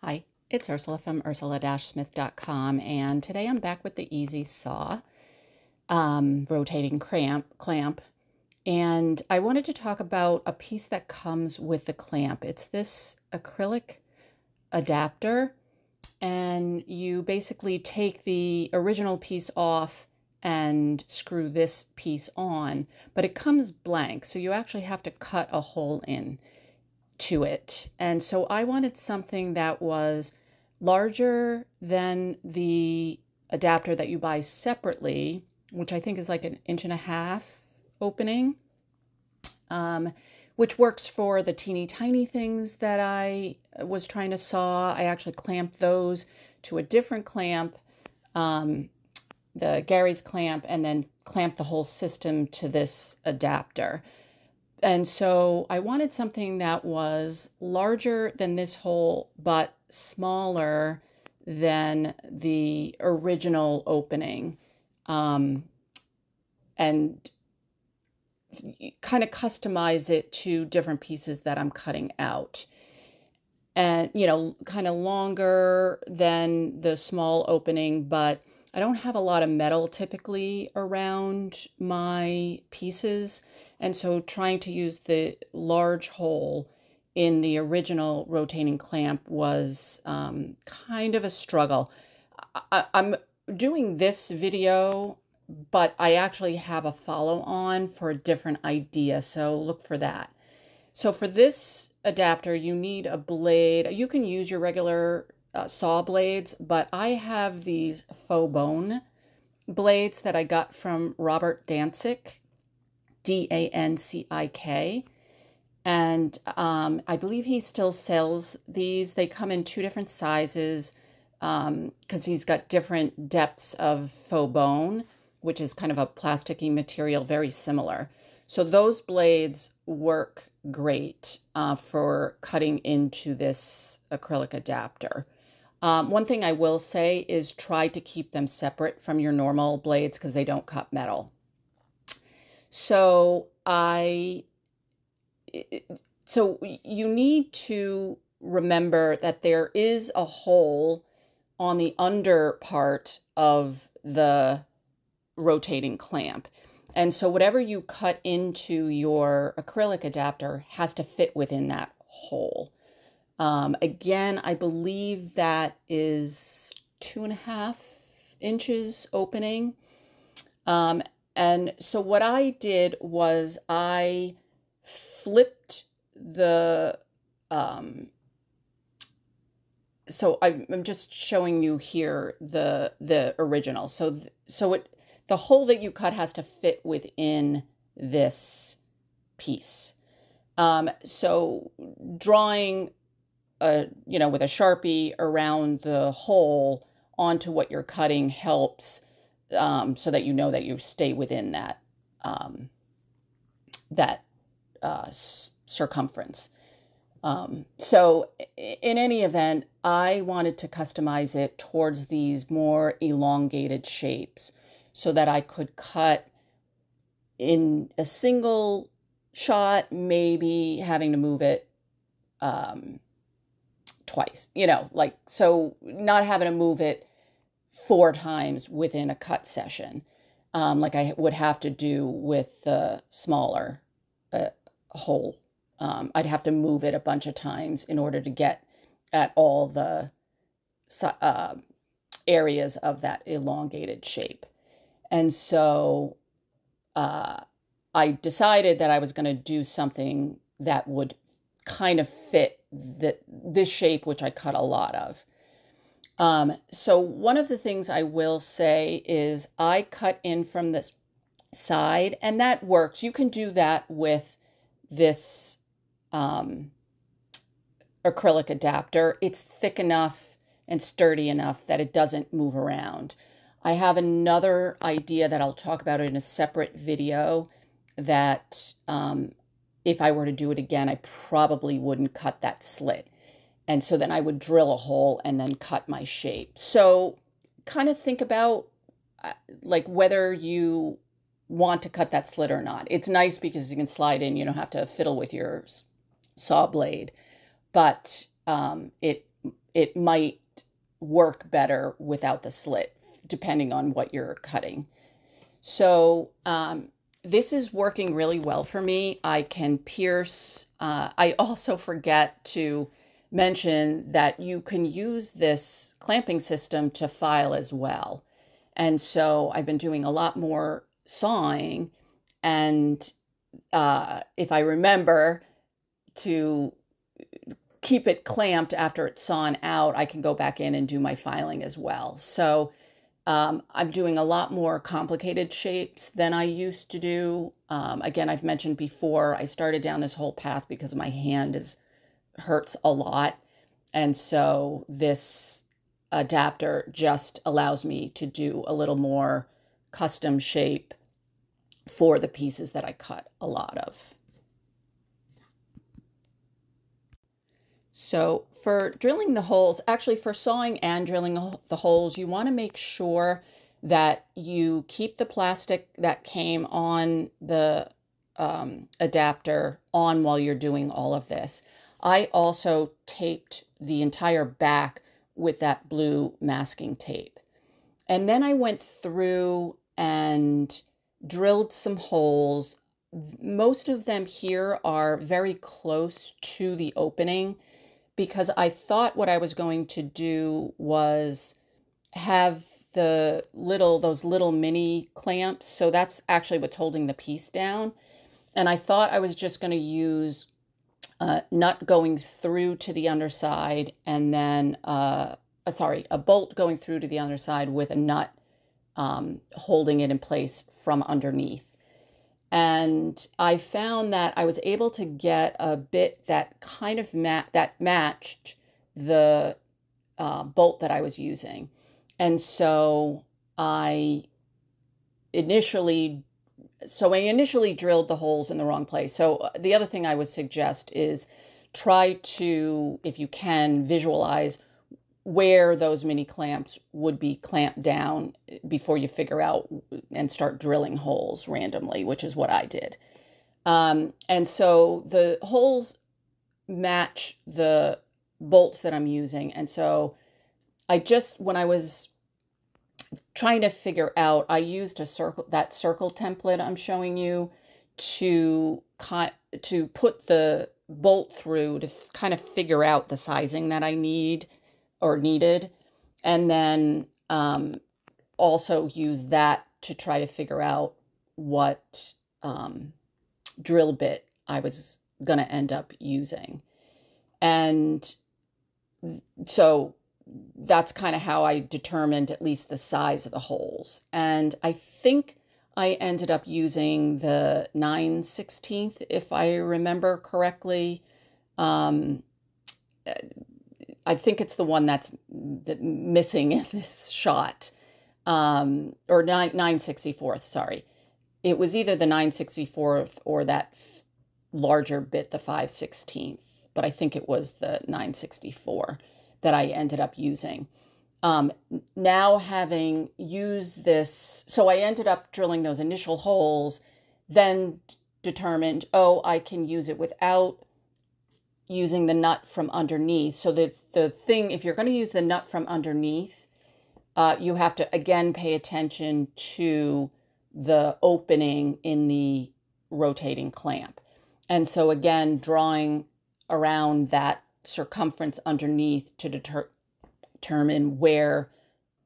Hi, it's Ursula from ursula-smith.com, and today I'm back with the Easy Saw rotating clamp, and I wanted to talk about a piece that comes with the clamp. It's this acrylic adapter, and you basically take the original piece off and screw this piece on, but it comes blank, so you actually have to cut a hole in to it. And so I wanted something that was larger than the adapter that you buy separately, which I think is like 1.5 inch opening, which works for the teeny tiny things that I was trying to saw. I actually clamped those to a different clamp, the Gary's clamp, and then clamped the whole system to this adapter. And so I wanted something that was larger than this hole, but smaller than the original opening, and kind of customize it to different pieces that I'm cutting out. And, you know, kind of longer than the small opening, but I don't have a lot of metal typically around my pieces. And so trying to use the large hole in the original rotating clamp was kind of a struggle. I'm doing this video, but I actually have a follow-on for a different idea, so look for that. So for this adapter, you need a blade. You can use your regular saw blades, but I have these faux bone blades that I got from Robert Dancik, D-A-N-C-I-K, and I believe he still sells these. They come in 2 different sizes because he's got different depths of faux bone, which is kind of a plasticky material, very similar. So those blades work great for cutting into this acrylic adapter. One thing I will say is try to keep them separate from your normal blades because they don't cut metal. So you need to remember that there is a hole on the under part of the rotating clamp. And so whatever you cut into your acrylic adapter has to fit within that hole. Again, I believe that is 2.5 inches opening. And so what I did was I flipped the, so I'm just showing you here the original. So the hole that you cut has to fit within this piece. So drawing with a Sharpie around the hole onto what you're cutting helps so that you know that you stay within that circumference. So in any event, I wanted to customize it towards these more elongated shapes so that I could cut in a single shot, maybe having to move it twice, so not having to move it 4 times within a cut session, like I would have to do with the smaller hole. I'd have to move it a bunch of times in order to get at all the areas of that elongated shape. And so I decided that I was going to do something that would kind of fit this shape, which I cut a lot of. So one of the things I will say is I cut in from this side, and that works. You can do that with this acrylic adapter. It's thick enough and sturdy enough that it doesn't move around. I have another idea that I'll talk about in a separate video that if I were to do it again, I probably wouldn't cut that slit. And so then I would drill a hole and then cut my shape. So kind of think about like whether you want to cut that slit or not. It's nice because you can slide in. You don't have to fiddle with your saw blade. But it it might work better without the slit, depending on what you're cutting. So this is working really well for me. I can pierce. I also forget to mention that you can use this clamping system to file as well. And so I've been doing a lot more sawing, and if I remember to keep it clamped after it's sawn out, I can go back in and do my filing as well. So I'm doing a lot more complicated shapes than I used to do. Again, I've mentioned before, I started down this whole path because my hand hurts a lot. And so this adapter just allows me to do a little more custom shape for the pieces that I cut a lot of. So for drilling the holes, actually for sawing and drilling the holes, you want to make sure that you keep the plastic that came on the adapter on while you're doing all of this. I also taped the entire back with that blue masking tape. And then I went through and drilled some holes. Most of them here are very close to the opening, because I thought what I was going to do was have those little mini clamps. So that's actually what's holding the piece down. And I thought I was just going to use a nut going through to the underside, and then, a bolt going through to the underside with a nut holding it in place from underneath. And I found that I was able to get a bit that kind of matched the bolt that I was using. And so I initially drilled the holes in the wrong place. So the other thing I would suggest is try to, if you can, visualize where those mini clamps would be clamped down before you figure out and start drilling holes randomly, which is what I did. And so the holes match the bolts that I'm using. And so when I was trying to figure out, I used that circle template I'm showing you to put the bolt through to kind of figure out the sizing that I needed, and then also use that to try to figure out what drill bit I was going to end up using. And so that's kind of how I determined at least the size of the holes. And I think I ended up using the 9/16, if I remember correctly. I think it's the one that's missing in this shot, or 9/64, sorry. It was either the 9/64 or that larger bit, the 5/16, but I think it was the 9/64 that I ended up using. Now having used this, so I ended up drilling those initial holes, then determined, I can use it without using the nut from underneath. So the thing, if you're going to use the nut from underneath, you have to, again, pay attention to the opening in the rotating clamp. And so again, drawing around that circumference underneath to determine where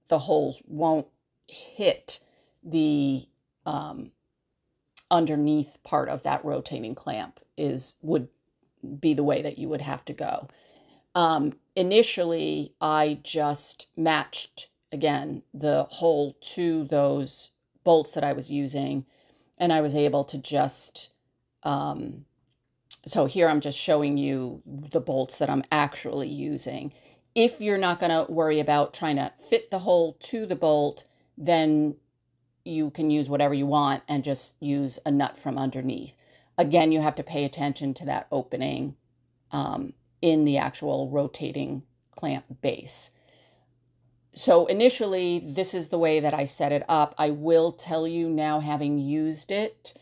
the holes won't hit the underneath part of that rotating clamp would be the way that you would have to go. Initially, I just matched, again, the hole to those bolts that I was using, and I was able to just, so here I'm just showing you the bolts that I'm actually using. If you're not going to worry about trying to fit the hole to the bolt, then you can use whatever you want and just use a nut from underneath. Again, you have to pay attention to that opening in the actual rotating clamp base. So initially, this is the way that I set it up. I will tell you now, having used it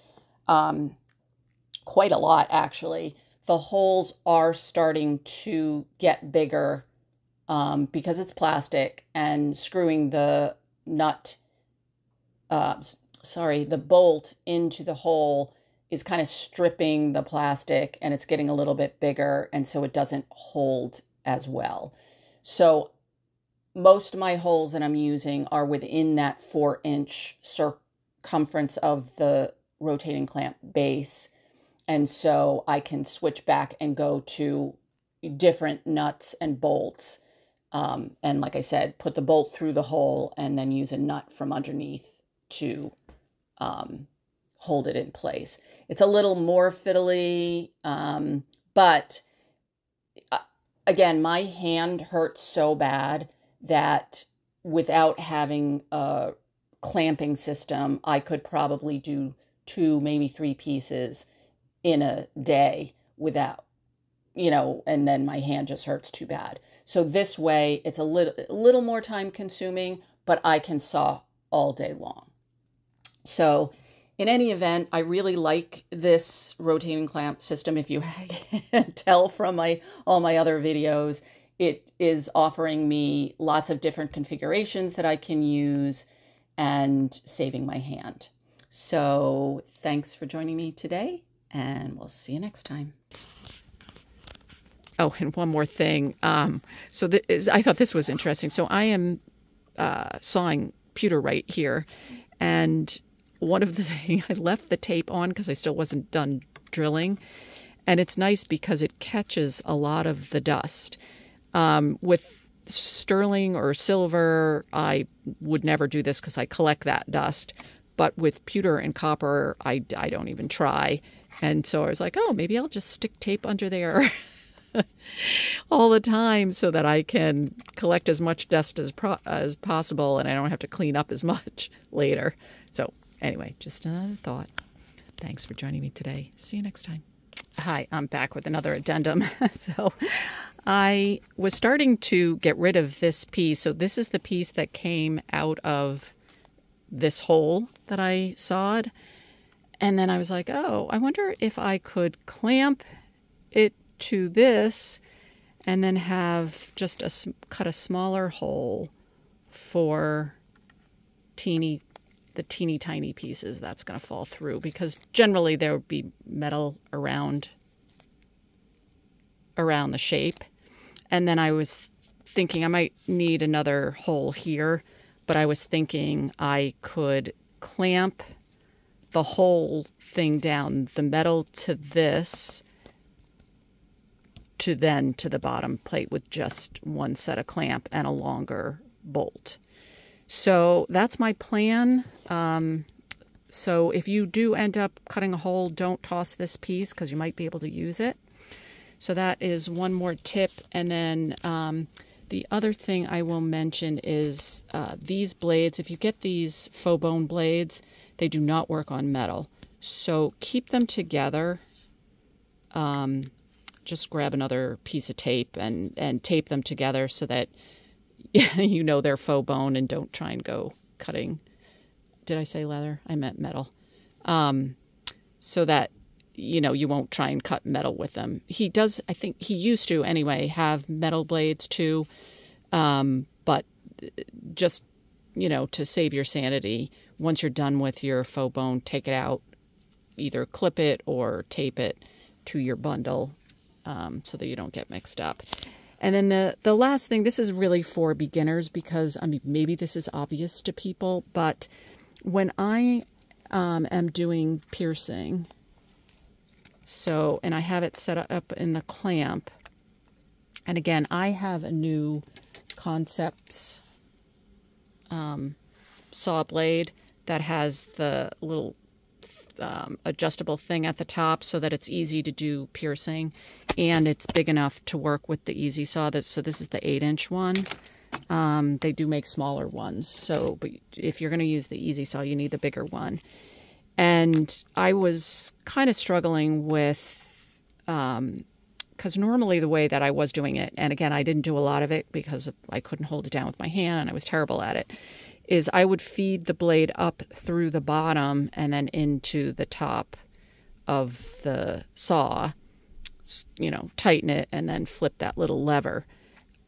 quite a lot, actually, the holes are starting to get bigger because it's plastic, and screwing the the bolt into the hole is kind of stripping the plastic, and it's getting a little bit bigger, and so it doesn't hold as well. So most of my holes that I'm using are within that 4-inch circumference of the rotating clamp base. And so I can switch back and go to different nuts and bolts. And like I said, put the bolt through the hole and then use a nut from underneath to hold it in place. It's a little more fiddly, but again, my hand hurts so bad that without having a clamping system, I could probably do 2, maybe 3 pieces in a day without, and then my hand just hurts too bad. So this way, it's a little more time consuming, but I can saw all day long. So in any event, I really like this rotating clamp system. If you can tell from all my other videos, it is offering me lots of different configurations that I can use and saving my hand. So thanks for joining me today, and we'll see you next time. Oh, and one more thing. So I thought this was interesting. So I am sawing pewter right here, and one of the things, I left the tape on because I still wasn't done drilling, and it's nice because it catches a lot of the dust. With sterling or silver, I would never do this because I collect that dust. But with pewter and copper, I don't even try. And so I was like, oh, maybe I'll just stick tape under there all the time so that I can collect as much dust as possible, and I don't have to clean up as much later. So anyway, just another thought. Thanks for joining me today. See you next time. Hi, I'm back with another addendum. So I was starting to get rid of this piece. So this is the piece that came out of this hole that I sawed. And then I was like, oh, I wonder if I could clamp it to this and then have just cut a smaller hole for the teeny tiny pieces that's going to fall through, because generally there would be metal around the shape. And then I was thinking I might need another hole here, but I was thinking I could clamp the whole thing down, the metal to this, to the bottom plate with just one set of clamp and a longer bolt. So that's my plan. So if you do end up cutting a hole, don't toss this piece because you might be able to use it. So that is one more tip. And then the other thing I will mention is these blades. If you get these faux bone blades, they do not work on metal. So keep them together. Just grab another piece of tape and tape them together so that you know they're faux bone, and don't try and go cutting. Did I say leather? I meant metal. So that, you won't try and cut metal with them. He does, I think he used to anyway, have metal blades too. But just, to save your sanity, once you're done with your faux bone, take it out, either clip it or tape it to your bundle so that you don't get mixed up. And then the last thing, this is really for beginners because, maybe this is obvious to people, but when I am doing piercing, and I have it set up in the clamp, and again, I have a new Concepts saw blade that has the little adjustable thing at the top so that it's easy to do piercing, and it's big enough to work with the Easy Saw. So this is the 8-inch one. They do make smaller ones, but if you're going to use the Easy Saw, you need the bigger one. And I was kind of struggling with, because normally the way that I was doing it, and again, I didn't do a lot of it because I couldn't hold it down with my hand and I was terrible at it, is I would feed the blade up through the bottom and then into the top of the saw, tighten it and then flip that little lever.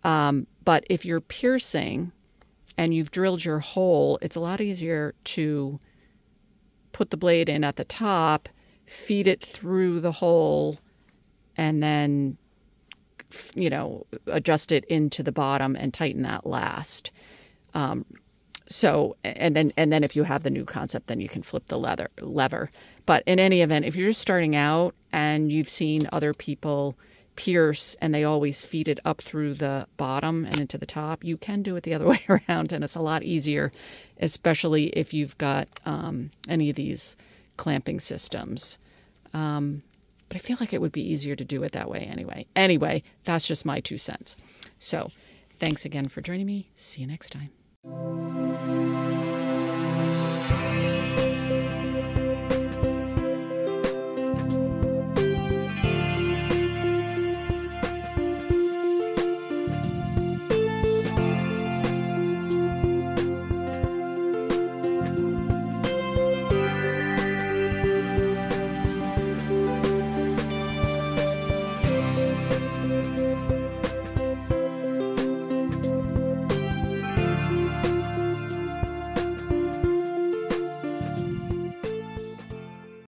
But if you're piercing and you've drilled your hole, it's a lot easier to put the blade in at the top, feed it through the hole, and then, you know, adjust it into the bottom and tighten that last. So, and then if you have the new concept, then you can flip the lever. But in any event, if you're just starting out and you've seen other people pierce and they always feed it up through the bottom and into the top, you can do it the other way around, and it's a lot easier, especially if you've got any of these clamping systems. But I feel like it would be easier to do it that way anyway. Anyway, that's just my 2 cents. So thanks again for joining me. See you next time.